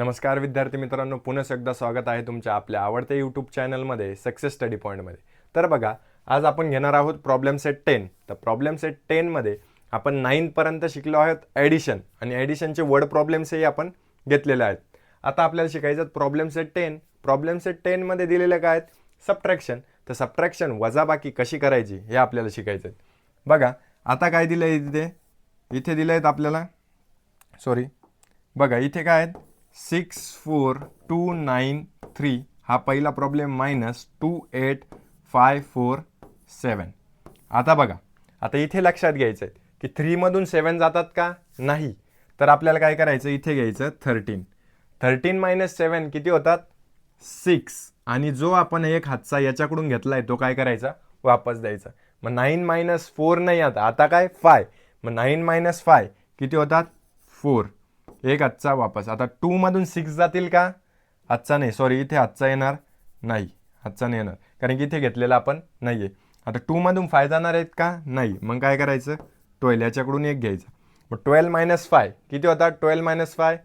नमस्कार विद्यार्थी मित्रांनो, पुन्हा एकदा स्वागत आहे तुमच्या आपल्या आवडत्या यूट्यूब चॅनलमध्ये सक्सेस स्टडी पॉईंटमध्ये. तर बघा, आज आपण घेणार आहोत प्रॉब्लेम सेट 10. तर प्रॉब्लेम सेट 10मध्ये आपण 9 पर्यंत शिकलो आहोत ॲडिशन, आणि ॲडिशनचे वर्ड प्रॉब्लेम्सही आपण घेतलेले आहेत. आता आपल्याला शिकायचं प्रॉब्लेम सेट 10. प्रॉब्लेम सेट 10मध्ये दिलेले काय आहेत? सबट्रॅक्शन. तर सबट्रॅक्शन वजाबाकी कशी करायची हे आपल्याला शिकायचं आहे. बघा आता काय दिलं आहे, इथे दिलं आहेत आपल्याला, बघा इथे काय आहेत, 64293 हा पहिला प्रॉब्लेम मायनस 28547. आता बघा, आता इथे लक्षात घ्यायचं आहे की 3 मधून 7 जातात का? नाही. तर आपल्याला काय करायचं, इथे घ्यायचं 13 मायनस 7 किती होतात? 6. आणि जो आपण एक हातचा याच्याकडून घेतलाय तो काय करायचा? वापस द्यायचा. मग 9 मायनस 4 नाही, आता काय 5. मग 9 मायनस 5 किती होतात? 4. एक हातचा वापस. आता 2 मधून 6 जातील का? हातचा नाही, इथे हातचा येणार नाही, हातचा नाही येणार कारण की इथे घेतलेला आपण नाहीये. आता 2 मधून 5 जाणार आहेत का? नाही. मग काय करायचं, 12 याच्याकडून एक घ्यायचं. मग 12 मायनस 5 किती होतात? 12 मायनस 5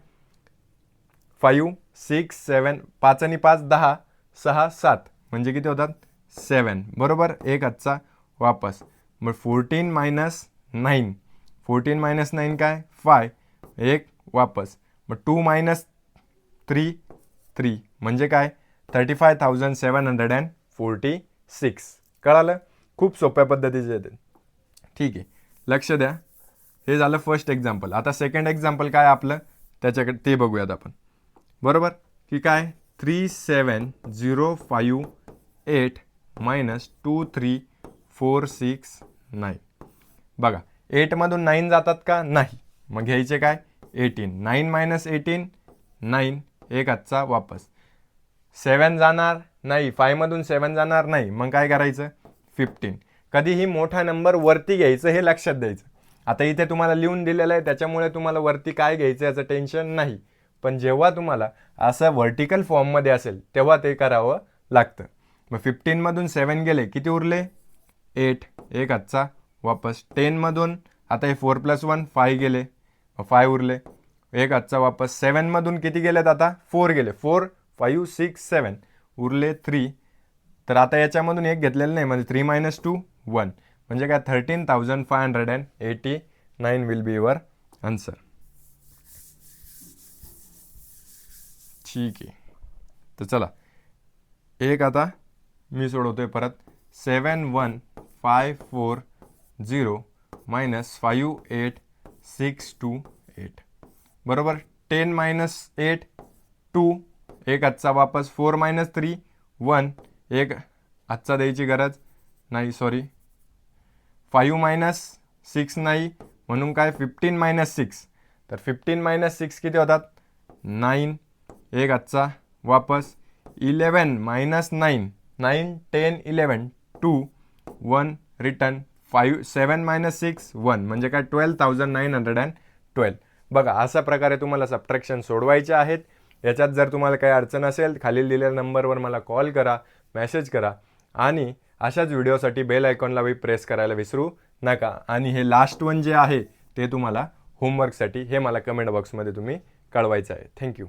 5 6 7 5 आणि 5 10 6 7 म्हणजे किती होतात? 7. बरोबर. एक हातचा वापस. मग 14 मायनस 9 काय? 5. एक वापस. मग 2 मायनस 3 म्हणजे काय? 35,746. कळालं? खूप सोप्या पद्धतीचे येते. ठीक आहे, लक्ष द्या. हे झालं फर्स्ट एक्झाम्पल. आता सेकंड एक्झाम्पल काय आपलं, त्याच्याकडे ते बघूयात आपण. बरोबर की काय? 37058 मायनस 23469. बघा 8 मधून 9 जातात का? नाही. मग घ्यायचे काय? 18. 9 मायनस 18 9. एक हातचा वापस. 7 जाणार नाही, 5 मधून 7 जाणार नाही. मग काय करायचं? 15. कधीही मोठा नंबर वरती घ्यायचं हे लक्षात द्यायचं. आता इथे तुम्हाला लिहून दिलेलं आहे त्याच्यामुळे तुम्हाला वरती काय घ्यायचं याचं टेन्शन नाही. पण जेव्हा तुम्हाला असं व्हर्टिकल फॉर्ममध्ये असेल तेव्हा ते करावं लागतं. मग 15 मधून 7 गेले, किती उरले? 8. एक हातचा वापस. 10 मधून आता हे 4 + 1 5 गेले, 5 उरले. एक हातचा वापस. 7 मधून किती गेलेत? आता 4 गेले. 4 5 6 7 उरले 3. तर आता याच्यामधून एक घेतलेलं नाही, म्हणजे 3 मायनस 2 1 म्हणजे काय? 13,589 विल बी युअर आन्सर. ठीक आहे, तर चला एक आता मी सोडवतोय परत. 71540 मायनस 58628. बरोबर. 10 मायनस 8 2. एक हातचा वापस. 4 मायनस 3 1. एक हातचा द्यायची गरज नाही, 5 मायनस 6 नाही, म्हणून काय? 15 मायनस 6. तर 15 मायनस 6 किती होतात? 9. एक हातचा वापस. 11 मायनस 9 9 10 11 2 1 रिटर्न. 7 मायनस 6 1 म्हणजे काय? 12,912. बघा अशा प्रकारे तुम्हाला सबट्रॅक्शन सोडवायचे आहेत. याच्यात जर तुम्हाला काही अडचण असेल, खालील दिलेल्या नंबरवर मला कॉल करा, मेसेज करा, आणि अशाच व्हिडिओसाठी बेल आयकॉनला प्रेस करायला विसरू नका. आणि हे लास्ट वन जे आहे ते तुम्हाला होमवर्कसाठी हे मला कमेंट बॉक्समध्ये तुम्ही कळवायचं आहे. थँक्यू.